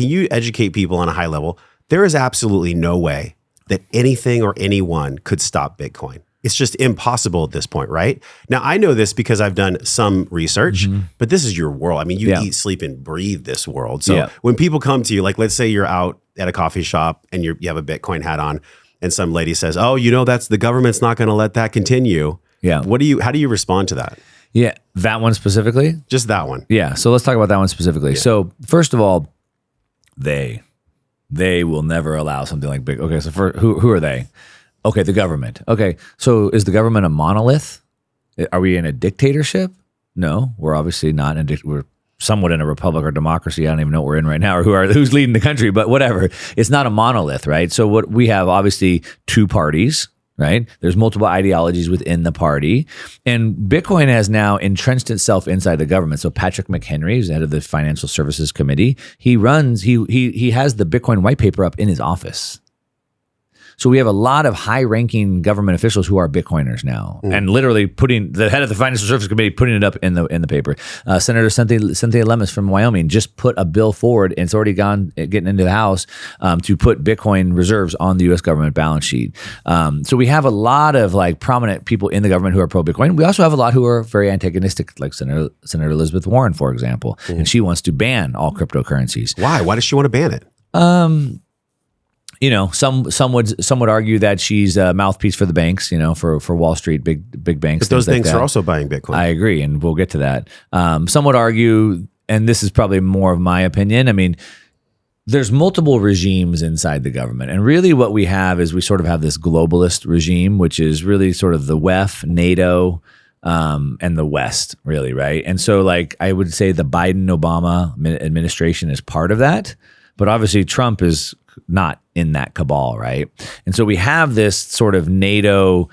can you educate people on a high level? There is absolutely no way that anything or anyone could stop Bitcoin. It's just impossible at this point, right? Now, I know this because I've done some research, but this is your world. I mean, you eat, sleep, and breathe this world. So when people come to you, like let's say you're out at a coffee shop and you have a Bitcoin hat on and some lady says, oh, that's the government's not going to let that continue. Yeah. How do you respond to that? Yeah. That one specifically? Just that one. Yeah. So let's talk about that one specifically. Yeah. So first of all, they will never allow something like Bitcoin. Okay. So who are they? Okay. The government. Okay. So is the government a monolith? Are we in a dictatorship? No, we're obviously not. We're somewhat in a republic or democracy. I don't even know what we're in right now or who's leading the country, but whatever. It's not a monolith, right? So what we have obviously two parties, right? There's multiple ideologies within the party, and Bitcoin has now entrenched itself inside the government. So Patrick McHenry, who's the head of the Financial Services Committee, he has the Bitcoin white paper up in his office. So we have a lot of high-ranking government officials who are Bitcoiners now, and literally putting the head of the Financial Services Committee putting it up in the paper. Senator Cynthia Lummis from Wyoming just put a bill forward, and it's already getting into the House to put Bitcoin reserves on the U.S. government balance sheet. So we have a lot of like prominent people in the government who are pro-Bitcoin. We also have a lot who are very antagonistic, like Senator Elizabeth Warren, for example, and she wants to ban all cryptocurrencies. Why? Why does she want to ban it? Some would argue that she's a mouthpiece for the banks, for Wall Street, big banks. But those banks are also buying Bitcoin. I agree, and we'll get to that. Some would argue, and this is probably more of my opinion, I mean, there's multiple regimes inside the government. And really what we have is we sort of have this globalist regime, which is really sort of the WEF, NATO, and the West, really, right? And so like I would say the Biden-Obama administration is part of that, but obviously Trump is not in that cabal, right? And so we have this sort of NATO,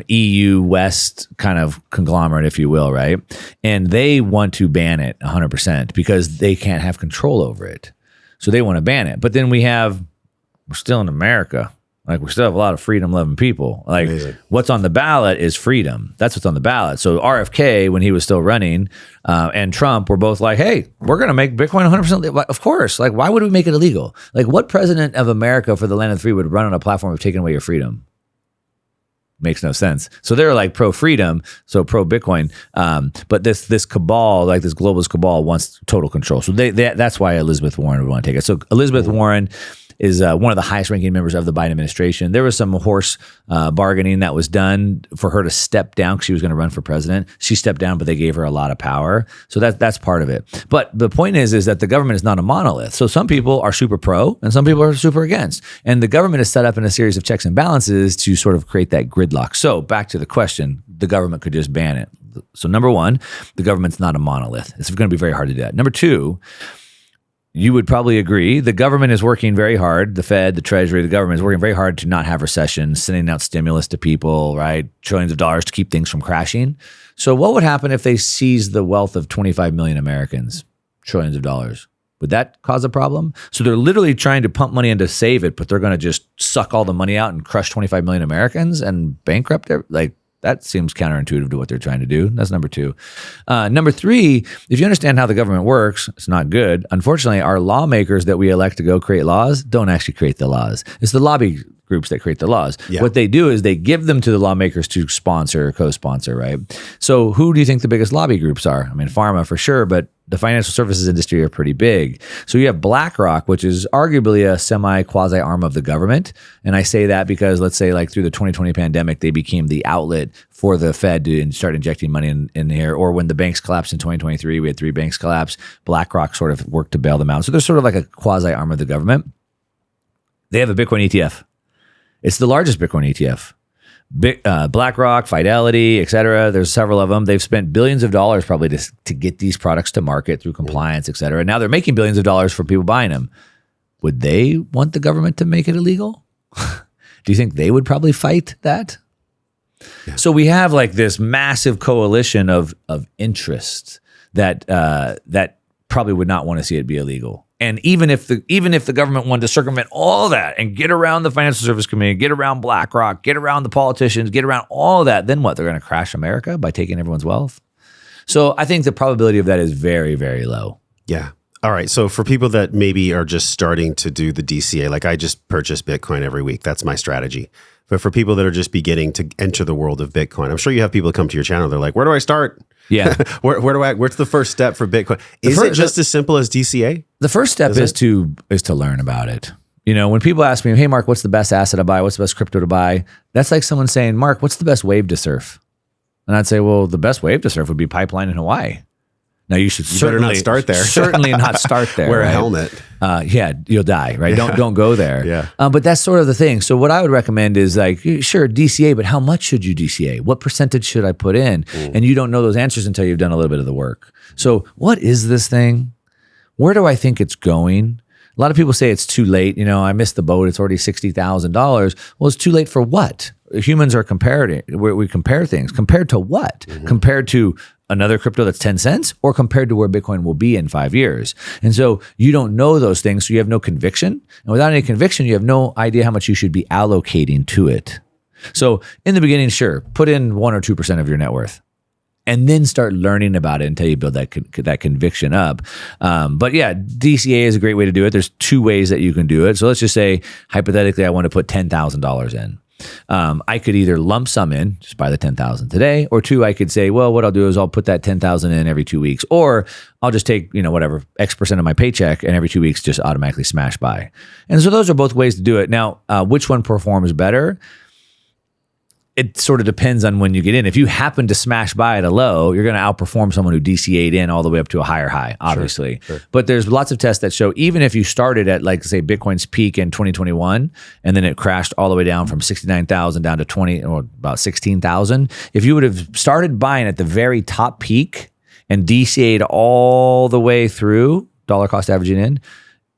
EU, West kind of conglomerate, if you will, right? And they want to ban it 100% because they can't have control over it. So they want to ban it. But then we're still in America. Like we still have a lot of freedom-loving people. Like what's on the ballot is freedom. That's what's on the ballot. So RFK, when he was still running, and Trump were both like, hey, we're going to make Bitcoin 100%. Of course. Like, why would we make it illegal? Like what president of America for the land of the free would run on a platform of taking away your freedom? Makes no sense. So they're like pro-freedom, so pro-Bitcoin. But this cabal, like this globalist cabal, wants total control. So that's why Elizabeth Warren would want to take it. So Elizabeth Warren is one of the highest ranking members of the Biden administration. There was some horse bargaining that was done for her to step down because she was going to run for president. She stepped down, but they gave her a lot of power. So that's part of it. But the point is that the government is not a monolith. So some people are super pro and some people are super against. And the government is set up in a series of checks and balances to sort of create that gridlock. So back to the question, the government could just ban it. So number one, the government's not a monolith. It's going to be very hard to do that. Number two, you would probably agree the government is working very hard. The Fed, the Treasury, the government is working very hard to not have recession, sending out stimulus to people, right? Trillions of dollars to keep things from crashing. So what would happen if they seized the wealth of 25 million Americans? Trillions of dollars. Would that cause a problem? So they're literally trying to pump money in to save it, but they're going to just suck all the money out and crush 25 million Americans and bankrupt like that seems counterintuitive to what they're trying to do. That's number two. Number three, if you understand how the government works, it's not good. Unfortunately, our lawmakers that we elect to go create laws don't actually create the laws. It's the lobby groups that create the laws. Yeah. What they do is they give them to the lawmakers to sponsor or co-sponsor, right? So who do you think the biggest lobby groups are? I mean, pharma for sure, but the financial services industry are pretty big. So you have BlackRock, which is arguably a semi-quasi arm of the government. And I say that because let's say like through the 2020 pandemic, they became the outlet for the Fed to start injecting money in here. Or when the banks collapsed in 2023, we had 3 banks collapse. BlackRock sort of worked to bail them out. So they're sort of like a quasi arm of the government. They have a Bitcoin ETF. It's the largest Bitcoin ETF. BlackRock, Fidelity, et cetera. There's several of them. They've spent billions of dollars probably to get these products to market through compliance, et cetera. And now they're making billions of dollars for people buying them. Would they want the government to make it illegal? Do you think they would probably fight that? Yeah. So we have like this massive coalition of interests that probably would not want to see it be illegal. And even if the government wanted to circumvent all that and get around the Financial Services Committee, get around BlackRock, get around the politicians, get around all that, then what? They're going to crash America by taking everyone's wealth? So I think the probability of that is very, very low. Yeah. All right. So for people that maybe are just starting to do the DCA, like I just purchase Bitcoin every week. That's my strategy. But for people that are just beginning to enter the world of Bitcoin, I'm sure you have people come to your channel. They're like, where do I start? Yeah. Where's the first step for Bitcoin? Is it just as simple as DCA? The first step is to learn about it. You know, when people ask me, hey, Mark, what's the best asset to buy? What's the best crypto to buy? That's like someone saying, Mark, what's the best wave to surf? And I'd say, well, the best wave to surf would be Pipeline in Hawaii. Now you should certainly not start there. Certainly not start there. Wear right? a helmet. Yeah, you'll die, right? Yeah. Don't go there. Yeah. But that's sort of the thing. So what I would recommend is like, sure, DCA, but how much should you DCA? What percentage should I put in? And you don't know those answers until you've done a little bit of the work. So what is this thing? Where do I think it's going? A lot of people say it's too late. You know, I missed the boat. It's already $60,000. Well, it's too late for what? Humans are comparing. We compare things. Compared to what? Compared to another crypto that's 10 cents or compared to where Bitcoin will be in 5 years. And so you don't know those things, so you have no conviction. And without any conviction, you have no idea how much you should be allocating to it. So in the beginning, sure, put in 1 or 2% of your net worth. And then start learning about it until you build that conviction up. But yeah, DCA is a great way to do it. There's 2 ways that you can do it. So let's just say, hypothetically, I want to put $10,000 in. I could either lump sum in, just buy the 10,000 today, or 2, I could say, well, what I'll do is I'll put that 10,000 in every 2 weeks, or I'll just take, whatever, X% of my paycheck and every 2 weeks just automatically smash buy. And so those are both ways to do it. Now, which one performs better? It sort of depends on when you get in. If you happen to smash buy at a low, you're going to outperform someone who DCA'd in all the way up to a higher high, obviously. Sure. But there's lots of tests that show even if you started at, like, say, Bitcoin's peak in 2021, and then it crashed all the way down from 69,000 down to 20 or about 16,000, if you would have started buying at the very top peak and DCA'd all the way through, dollar cost averaging in,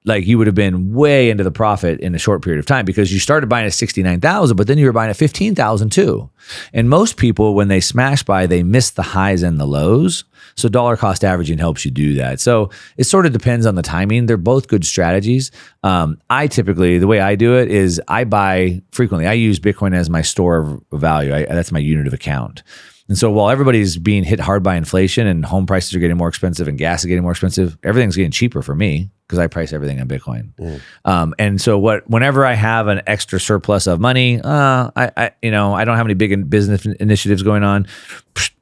like you would have been way into the profit in a short period of time because you started buying at 69,000, but then you were buying at 15,000 too. And most people, when they smash buy, they miss the highs and the lows. So dollar cost averaging helps you do that. So it sort of depends on the timing. They're both good strategies. I typically, the way I do it is I buy frequently. I use Bitcoin as my store of value. That's my unit of account. And so while everybody's being hit hard by inflation and home prices are getting more expensive and gas is getting more expensive, everything's getting cheaper for me because I price everything on Bitcoin. And so whenever I have an extra surplus of money, I don't have any big business initiatives going on,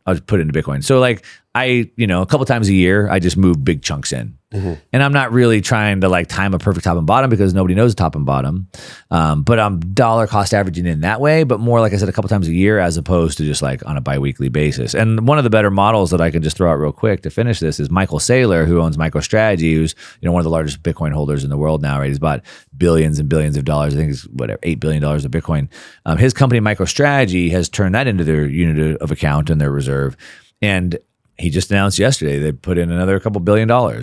I'll just put it into Bitcoin. So like a couple times a year, I just move big chunks in. And I'm not really trying to like time a perfect top and bottom because nobody knows top and bottom. But I'm dollar cost averaging in that way, but more, like I said, a couple times a year as opposed to just like on a biweekly basis. And one of the better models that I can just throw out real quick to finish this is Michael Saylor, who owns MicroStrategy, who's one of the largest Bitcoin holders in the world now, right? He's bought billions and billions of dollars. I think it's $8 billion of Bitcoin. His company MicroStrategy has turned that into their unit of account and their reserve. And he just announced yesterday they put in another couple $1 billion.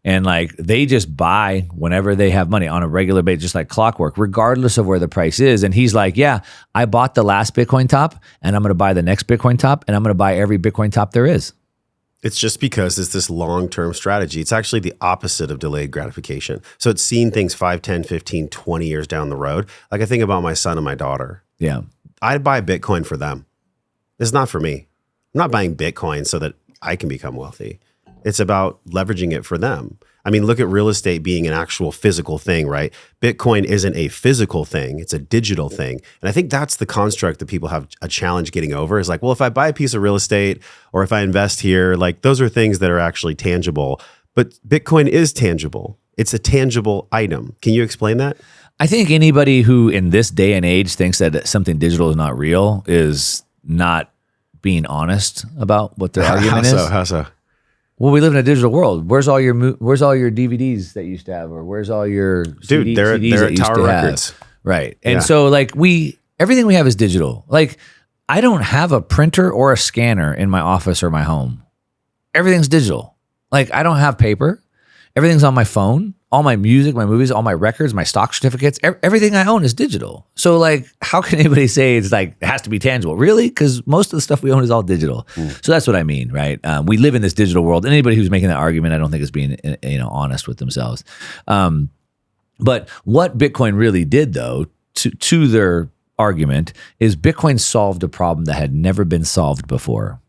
And like they just buy whenever they have money on a regular basis, just like clockwork, regardless of where the price is. And he's like, yeah, I bought the last Bitcoin top and I'm going to buy the next Bitcoin top and I'm going to buy every Bitcoin top there is. It's just because it's this long-term strategy. It's actually the opposite of delayed gratification. So it's seeing things 5, 10, 15, 20 years down the road. Like I think about my son and my daughter. Yeah. I'd buy Bitcoin for them. It's not for me. I'm not buying Bitcoin so that I can become wealthy. It's about leveraging it for them. I mean, look at real estate being an actual physical thing, right? Bitcoin isn't a physical thing. It's a digital thing. And I think that's the construct that people have a challenge getting over is like, well, if I buy a piece of real estate or if I invest here, like those are things that are actually tangible. But Bitcoin is tangible. It's a tangible item. Can you explain that? I think anybody who in this day and age thinks that something digital is not real is not being honest about what their argument is. How so? Well, we live in a digital world. Where's all your DVDs that you used to have, or where's all your CDs they're at Tower Records, right? And so like everything we have is digital. Like I don't have a printer or a scanner in my office or my home. Everything's digital. Like I don't have paper. Everything's on my phone. All my music, my movies, all my records, my stock certificates, everything I own is digital. So like, how can anybody say it's like, it has to be tangible? Really? Because most of the stuff we own is all digital. So that's what I mean, right? We live in this digital world. And anybody who's making that argument, I don't think is being honest with themselves. But what Bitcoin really did though, to their argument, is Bitcoin solved a problem that had never been solved before.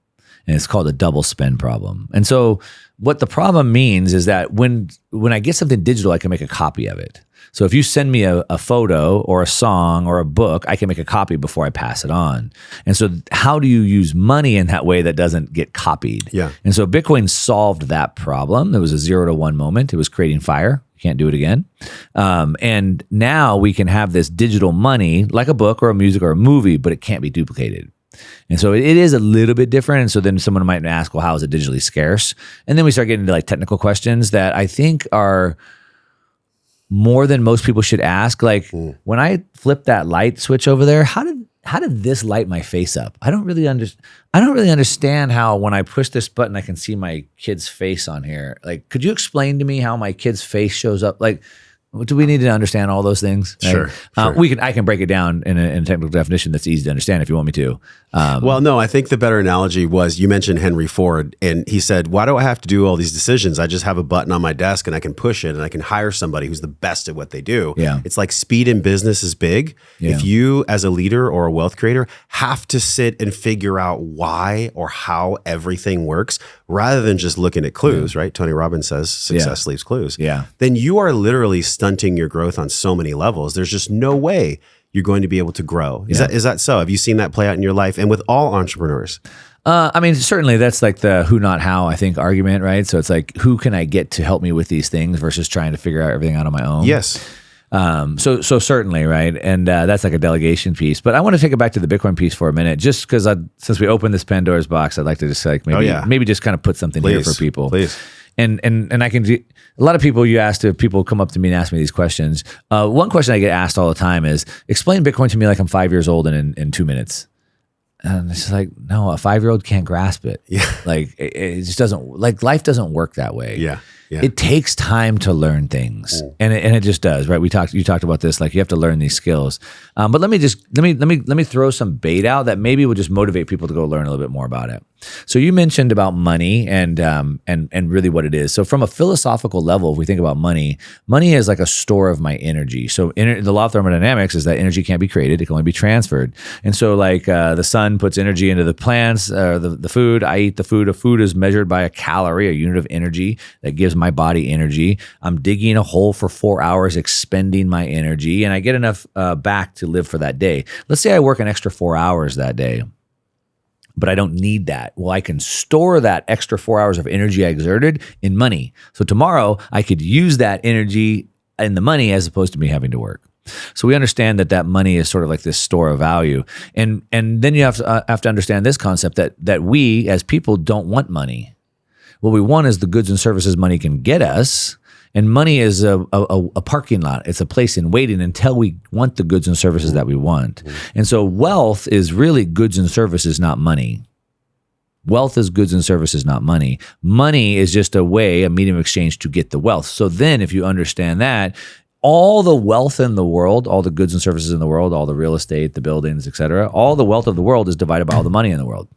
and it's called a double spend problem. And so what the problem means is that when I get something digital, I can make a copy of it. So if you send me a photo or a song or a book, I can make a copy before I pass it on. And so how do you use money in that way that doesn't get copied? Yeah. And so Bitcoin solved that problem. There was a 0 to 1 moment. It was creating fire. You can't do it again. And now we can have this digital money like a book or a music or a movie, but it can't be duplicated. And so it is a little bit different. And so then someone might ask, well, how is it digitally scarce? And then we start getting into like technical questions that I think are more than most people should ask. Like when I flip that light switch over there, how did this light my face up? I don't really understand how when I push this button, I can see my kid's face on here. Like, could you explain to me how my kid's face shows up? Like, do we need to understand all those things? Sure. I can break it down in a technical definition that's easy to understand if you want me to. Well, no, I think the better analogy was you mentioned Henry Ford, and he said, why do I have to do all these decisions? I just have a button on my desk and I can push it and I can hire somebody who's the best at what they do. Yeah. It's like speed in business is big. Yeah. If you, as a leader or a wealth creator, have to sit and figure out why or how everything works rather than just looking at clues, right? Tony Robbins says success leaves clues. Yeah. Then you are literally stunting your growth on so many levels. There's just no way you're going to be able to grow. Is that so? Have you seen that play out in your life and with all entrepreneurs? I mean, certainly that's like the who, not how, I think, argument, right? So it's like, who can I get to help me with these things versus trying to figure out everything out on my own? Yes. So certainly, right? And that's like a delegation piece. But I want to take it back to the Bitcoin piece for a minute, just because since we opened this Pandora's box, I'd like to just like maybe just kind of put something here for people. Please. And I can do a lot of people. You asked if people come up to me and ask me these questions. One question I get asked all the time is, explain Bitcoin to me like I'm 5 years old and in 2 minutes. And it's just like, no, a 5-year-old can't grasp it. Yeah. Like it just doesn't, like life doesn't work that way. Yeah. Yeah. It takes time to learn things, and it just does, right? You talked about this, like you have to learn these skills. But let me throw some bait out that maybe will just motivate people to go learn a little bit more about it. So you mentioned about money and really what it is. So from a philosophical level, if we think about money is like a store of my energy. So the law of thermodynamics is that energy can't be created; it can only be transferred. And so, like the sun puts energy into the plants, the food. I eat the food. A food is measured by a calorie, a unit of energy that gives my body energy. I'm digging a hole for 4 hours, expending my energy, and I get enough back to live for that day. Let's say I work an extra 4 hours that day, but I don't need that. Well, I can store that extra 4 hours of energy I exerted in money. So tomorrow I could use that energy in the money as opposed to me having to work. So we understand that money is sort of like this store of value. And then you have to understand this concept that we as people don't want money. What we want is the goods and services money can get us. And money is a parking lot. It's a place in waiting until we want the goods and services that we want. And so wealth is really goods and services, not money. Wealth is goods and services, not money. Money is just a medium of exchange to get the wealth. So then if you understand that, all the wealth in the world, all the goods and services in the world, all the real estate, the buildings, et cetera, all the wealth of the world is divided by all the money in the world.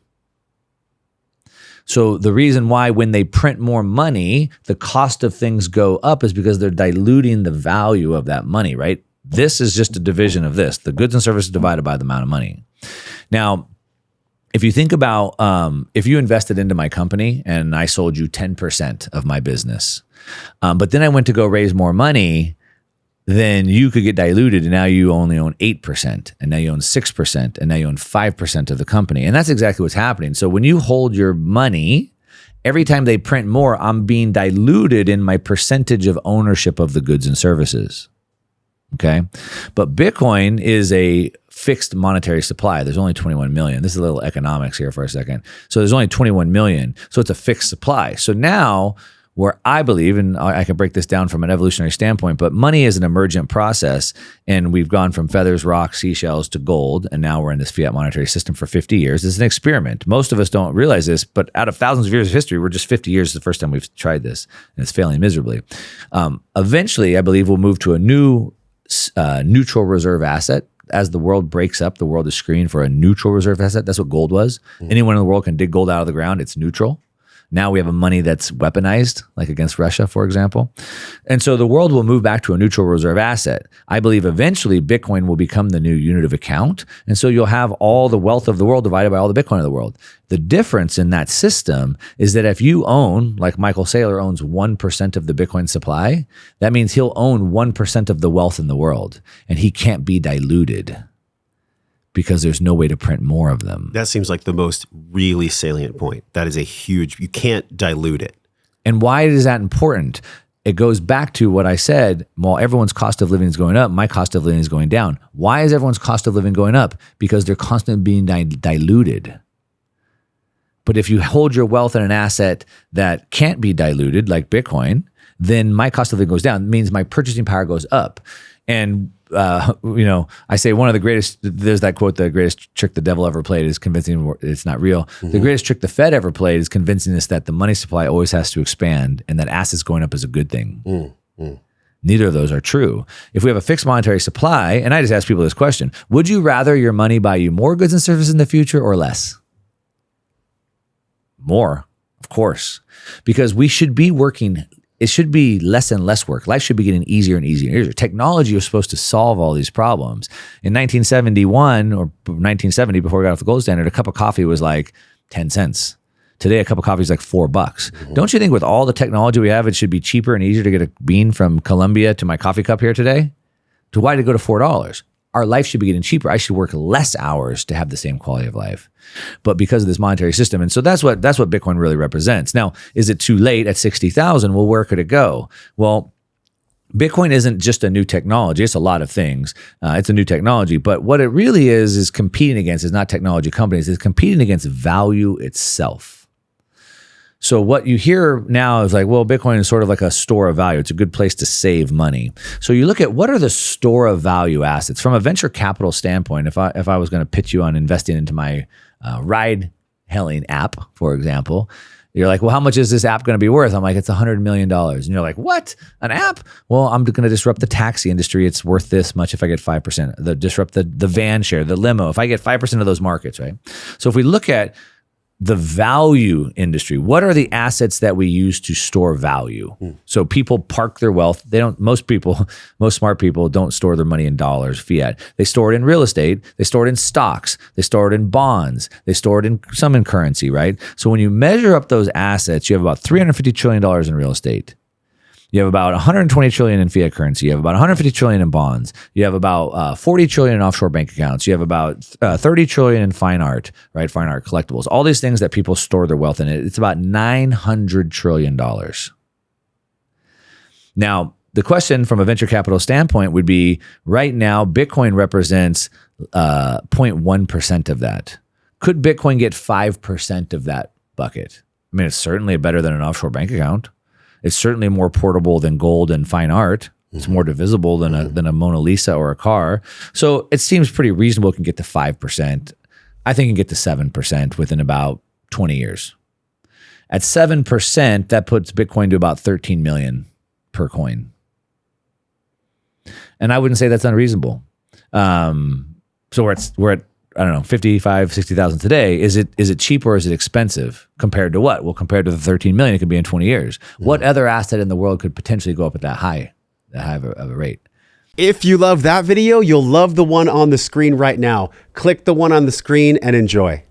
So the reason why when they print more money, the cost of things go up is because they're diluting the value of that money, right? This is just a division of this. The goods and services divided by the amount of money. Now, if you think about, if you invested into my company and I sold you 10% of my business, but then I went to go raise more money, then you could get diluted and now you only own 8% and now you own 6% and now you own 5% of the company. And that's exactly what's happening. So when you hold your money, every time they print more, I'm being diluted in my percentage of ownership of the goods and services. Okay. But Bitcoin is a fixed monetary supply. There's only 21 million. This is a little economics here for a second. So there's only 21 million. So it's a fixed supply. So now where I believe, and I can break this down from an evolutionary standpoint, but money is an emergent process, and we've gone from feathers, rocks, seashells to gold, and now we're in this fiat monetary system for 50 years. It's an experiment. Most of us don't realize this, but out of thousands of years of history, we're just 50 years the first time we've tried this, and it's failing miserably. Eventually, I believe we'll move to a new neutral reserve asset. As the world breaks up, the world is screened for a neutral reserve asset. That's what gold was. Anyone in the world can dig gold out of the ground. It's neutral. Now we have a money that's weaponized, like against Russia, for example. And so the world will move back to a neutral reserve asset. I believe eventually Bitcoin will become the new unit of account. And so you'll have all the wealth of the world divided by all the Bitcoin of the world. The difference in that system is that if you own, like Michael Saylor owns 1% of the Bitcoin supply, that means he'll own 1% of the wealth in the world, and he can't be diluted because there's no way to print more of them. That seems like the most really salient point. That is a huge, you can't dilute it. And why is that important? It goes back to what I said, while everyone's cost of living is going up, my cost of living is going down. Why is everyone's cost of living going up? Because they're constantly being diluted. But if you hold your wealth in an asset that can't be diluted, like Bitcoin, then my cost of living goes down. It means my purchasing power goes up. And I say one of the greatest, there's that quote, the greatest trick the devil ever played is convincing it's not real. Mm-hmm. The greatest trick the Fed ever played is convincing us that the money supply always has to expand and that assets going up is a good thing. Mm-hmm. Neither of those are true. If we have a fixed monetary supply, and I just ask people this question, would you rather your money buy you more goods and services in the future or less? More, of course, because we should be working. It should be less and less work. Life should be getting easier and easier and easier. Technology was supposed to solve all these problems. In 1971 or 1970, before we got off the gold standard, a cup of coffee was like 10 cents. Today, a cup of coffee is like $4. Mm-hmm. Don't you think with all the technology we have, it should be cheaper and easier to get a bean from Colombia to my coffee cup here today? To why did it go to $4? Our life should be getting cheaper. I should work less hours to have the same quality of life. But because of this monetary system, and so that's what Bitcoin really represents. Now, is it too late at 60,000? Well, where could it go? Well, Bitcoin isn't just a new technology. It's a lot of things. It's a new technology. But what it really is competing against is not technology companies. It's competing against value itself. So what you hear now is like, well, Bitcoin is sort of like a store of value. It's a good place to save money. So you look at what are the store of value assets from a venture capital standpoint. If I was going to pitch you on investing into my ride hailing app, for example, you're like, well, how much is this app going to be worth? I'm like, it's $100 million. And you're like, what? An app? Well, I'm going to disrupt the taxi industry. It's worth this much if I get 5%. Disrupt the van share, the limo. If I get 5% of those markets, right? So if we look at the value industry, what are the assets that we use to store value? So people park their wealth. Most smart people don't store their money in dollars, fiat. They store it in real estate. They store it in stocks. They store it in bonds. They store it in some in currency, right? So when you measure up those assets, you have about $350 trillion in real estate. You have about 120 trillion in fiat currency. You have about 150 trillion in bonds. You have about 40 trillion in offshore bank accounts. You have about 30 trillion in fine art, right? Fine art collectibles. All these things that people store their wealth in. It's about $900 trillion. Now, the question from a venture capital standpoint would be, right now, Bitcoin represents 0.1% of that. Could Bitcoin get 5% of that bucket? I mean, it's certainly better than an offshore bank account. It's certainly more portable than gold and fine art. It's more divisible than a Mona Lisa or a car. So it seems pretty reasonable it can get to 5%. I think it can get to 7% within about 20 years. At 7%, that puts Bitcoin to about 13 million per coin. And I wouldn't say that's unreasonable. So we're at I don't know, 55, 60,000 today. Is it cheap or is it expensive compared to what? Well, compared to the 13 million, it could be in 20 years. What other asset in the world could potentially go up at that high of a rate? If you love that video, you'll love the one on the screen right now. Click the one on the screen and enjoy.